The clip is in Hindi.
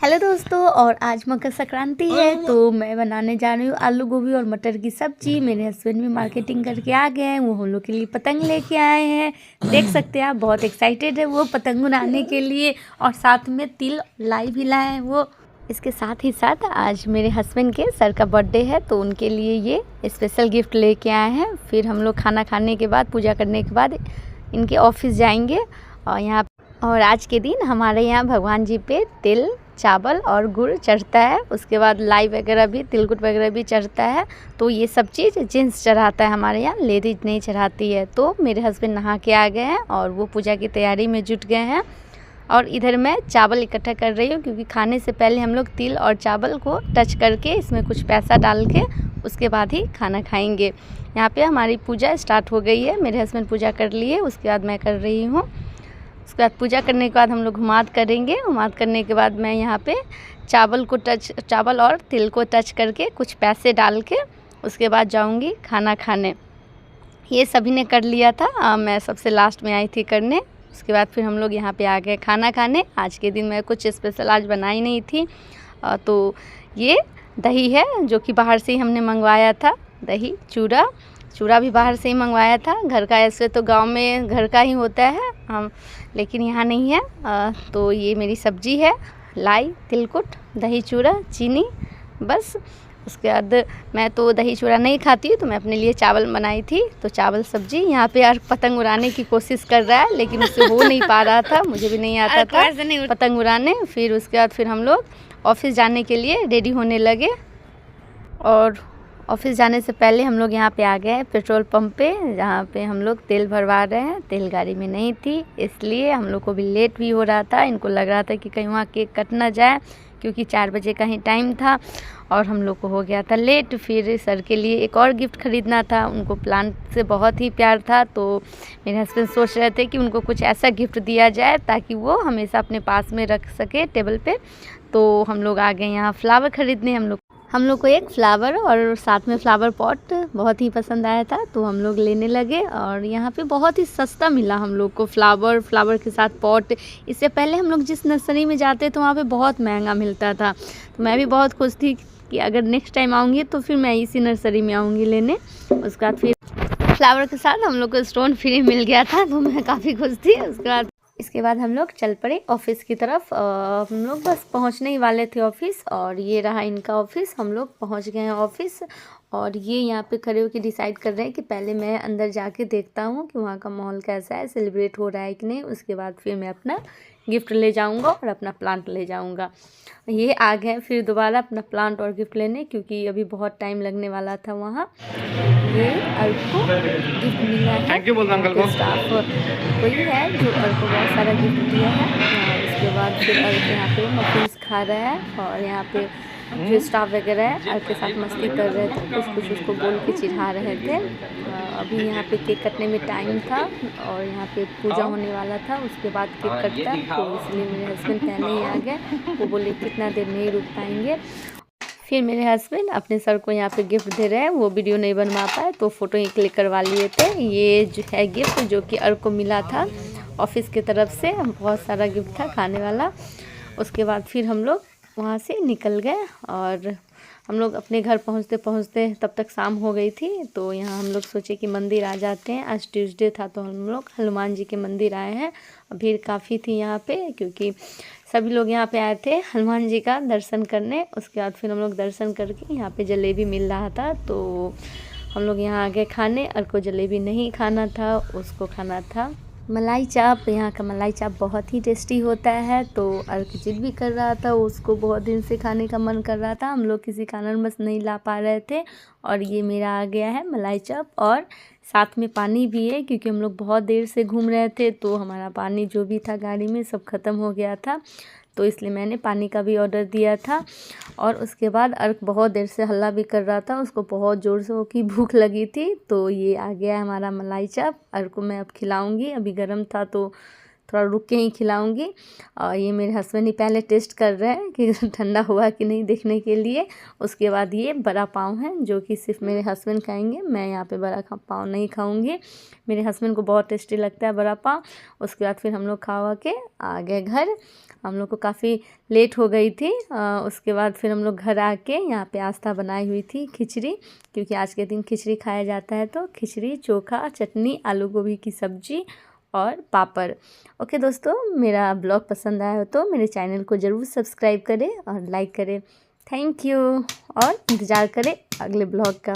हेलो दोस्तों, और आज मकर संक्रांति है तो मैं बनाने जा रही हूँ आलू गोभी और मटर की सब्जी। मेरे हस्बैंड भी मार्केटिंग करके आ गए हैं, वो हम लोग के लिए पतंग लेके आए हैं। देख सकते हैं आप, बहुत एक्साइटेड है वो पतंग उड़ाने के लिए, और साथ में तिल लाई भी लाए हैं वो। इसके साथ ही साथ आज मेरे हस्बैंड के सर का बर्थडे है तो उनके लिए ये स्पेशल गिफ्ट लेके आए हैं। फिर हम लोग खाना खाने के बाद, पूजा करने के बाद इनके ऑफिस जाएंगे। और आज के दिन हमारे यहाँ भगवान जी पे तिल, चावल और गुड़ चढ़ता है। उसके बाद लाई वगैरह भी, तिलकुट वगैरह भी चढ़ता है। तो ये सब चीज़ जेंट्स चढ़ाता है हमारे यहाँ, लेडीज नहीं चढ़ाती है। तो मेरे हस्बैंड नहा के आ गए हैं और वो पूजा की तैयारी में जुट गए हैं। और इधर मैं चावल इकट्ठा कर रही हूँ, क्योंकि खाने से पहले हम लोग तिल और चावल को टच करके इसमें कुछ पैसा डाल के उसके बाद ही खाना खाएंगे। यहाँ पे हमारी पूजा स्टार्ट हो गई है। मेरे हस्बैंड पूजा कर लिए, उसके बाद मैं कर रही हूँ। उसके बाद पूजा करने के बाद हम लोग हुमाद करेंगे। हुमाद करने के बाद मैं यहाँ पे चावल और तिल को टच करके कुछ पैसे डाल के उसके बाद जाऊँगी खाना खाने। ये सभी ने कर लिया था, मैं सबसे लास्ट में आई थी करने। उसके बाद फिर हम लोग यहाँ पे आ गए खाना खाने। आज के दिन मैं कुछ स्पेशल आज बनाई नहीं थी। तो ये दही है जो कि बाहर से ही हमने मंगवाया था। दही, चूड़ा भी बाहर से ही मंगवाया था। घर का, ऐसे तो गांव में घर का ही होता है हम, लेकिन यहाँ नहीं है। तो ये मेरी सब्जी है, लाई, तिलकुट, दही, चूड़ा, चीनी, बस। उसके बाद मैं तो दही चूड़ा नहीं खाती, तो मैं अपने लिए चावल बनाई थी। तो चावल सब्जी। यहाँ पे यार पतंग उड़ाने की कोशिश कर रहा है, लेकिन उससे हो नहीं पा रहा था, मुझे भी नहीं आता था पतंग उड़ाने। फिर उसके बाद फिर हम लोग ऑफिस जाने के लिए रेडी होने लगे। और ऑफिस जाने से पहले हम लोग यहाँ पे आ गए पेट्रोल पंप पे, जहाँ पे हम लोग तेल भरवा रहे हैं। तेल गाड़ी में नहीं थी, इसलिए हम लोग को भी लेट भी हो रहा था। इनको लग रहा था कि कहीं वहाँ केक कट ना जाए, क्योंकि 4 बजे का ही टाइम था और हम लोग को हो गया था लेट। फिर सर के लिए एक और गिफ्ट ख़रीदना था। उनको प्लांट से बहुत ही प्यार था, तो मेरे हस्बैंड सोच रहे थे कि उनको कुछ ऐसा गिफ्ट दिया जाए ताकि वो हमेशा अपने पास में रख सके टेबल पे। तो हम लोग आ गए यहाँ फ्लावर ख़रीदने। हम लोग को एक फ्लावर और साथ में फ्लावर पॉट बहुत ही पसंद आया था, तो हम लोग लेने लगे। और यहाँ पे बहुत ही सस्ता मिला हम लोग को फ्लावर के साथ पॉट। इससे पहले हम लोग जिस नर्सरी में जाते तो वहाँ पे बहुत महंगा मिलता था। तो मैं भी बहुत खुश थी कि अगर नेक्स्ट टाइम आऊँगी तो फिर मैं इसी नर्सरी में आऊँगी लेने। उसके बाद फिर फ्लावर के साथ हम लोग को स्टोन फ्री मिल गया था, तो मैं काफ़ी खुश थी। इसके बाद हम लोग चल पड़े ऑफिस की तरफ। हम लोग बस पहुंचने ही वाले थे ऑफिस, और ये रहा इनका ऑफिस। हम लोग पहुंच गए हैं ऑफिस, और ये यहाँ पे खड़े होकर डिसाइड कर रहे हैं कि पहले मैं अंदर जाके देखता हूँ कि वहाँ का माहौल कैसा है, सेलिब्रेट हो रहा है कि नहीं। उसके बाद फिर मैं अपना गिफ्ट ले जाऊँगा और अपना प्लांट ले जाऊँगा। ये आ गए फिर दोबारा अपना प्लांट और गिफ्ट लेने, क्योंकि अभी बहुत टाइम लगने वाला था वहाँ। ये अर्क को गिफ्ट मिला है, थैंक यू बोल अंकल को। स्टाफ वही है जो अर्क को बहुत सारा गिफ्ट दिया है। उसके बाद फिर अर्क यहाँ पे मफिन्स खा रहा है, और यहाँ पे जो स्टाफ वगैरह है अर्क के साथ मस्ती कर रहे थे, कुछ उसको बोल के चिढ़ा रहे थे। अभी यहाँ पे केक कटने में टाइम था, और यहाँ पे पूजा होने वाला था, उसके बाद केक कटता, तो इसलिए मेरे हस्बैंड पहले ही आ गए। वो बोले कितना देर नहीं रुक पाएंगे। फिर मेरे हस्बैंड अपने सर को यहाँ पे गिफ्ट दे रहे हैं। वो वीडियो नहीं बनवा पाए तो फ़ोटो ही क्लिक करवा लिए थे। ये जो है गिफ्ट जो कि अर्क को मिला था ऑफिस की तरफ से, बहुत सारा गिफ्ट था खाने वाला। उसके बाद फिर हम लोग वहाँ से निकल गए, और हम लोग अपने घर पहुँचते पहुँचते तब तक शाम हो गई थी। तो यहाँ हम लोग सोचे कि मंदिर आ जाते हैं। आज ट्यूसडे था, तो हम लोग हनुमान जी के मंदिर आए हैं। भीड़ काफ़ी थी यहाँ पे, क्योंकि सभी लोग यहाँ पे आए थे हनुमान जी का दर्शन करने। उसके बाद फिर हम लोग दर्शन करके यहाँ पे जलेबी मिल रहा था, तो हम लोग यहाँ आ गए खाने। और को जलेबी नहीं खाना था, उसको खाना था मलाई चाप। यहाँ का मलाई चाप बहुत ही टेस्टी होता है। तो अर्क जिद भी कर रहा था, उसको बहुत दिन से खाने का मन कर रहा था। हम लोग किसी कारणवश नहीं ला पा रहे थे, और ये मेरा आ गया है मलाई चाप। और साथ में पानी भी है, क्योंकि हम लोग बहुत देर से घूम रहे थे, तो हमारा पानी जो भी था गाड़ी में सब ख़त्म हो गया था, तो इसलिए मैंने पानी का भी ऑर्डर दिया था। और उसके बाद अर्क बहुत देर से हल्ला भी कर रहा था, उसको बहुत ज़ोर से की भूख लगी थी। तो ये आ गया है हमारा मलाई चाप। अर्क को मैं अब खिलाऊंगी, अभी गर्म था तो थोड़ा रुक के ही खिलाऊंगी। और ये मेरे हस्बैंड ही पहले टेस्ट कर रहे हैं कि ठंडा हुआ कि नहीं देखने के लिए। उसके बाद ये बड़ा पाव है जो कि सिर्फ मेरे हस्बैंड खाएंगे, मैं यहाँ पे बड़ा पाव नहीं खाऊंगी। मेरे हस्बैंड को बहुत टेस्टी लगता है बड़ा पाव। उसके बाद फिर हम लोग खा के आ गए घर। हम लोग को काफ़ी लेट हो गई थी। उसके बाद फिर हम लोग घर आके यहाँ पे आस्था बनाई हुई थी खिचड़ी, क्योंकि आज के दिन खिचड़ी खाया जाता है। तो खिचड़ी, चोखा, चटनी, आलू गोभी की सब्जी और पापड़। ओके दोस्तों, मेरा ब्लॉग पसंद आया हो तो मेरे चैनल को ज़रूर सब्सक्राइब करें और लाइक करें। थैंक यू, और इंतज़ार करें अगले ब्लॉग का।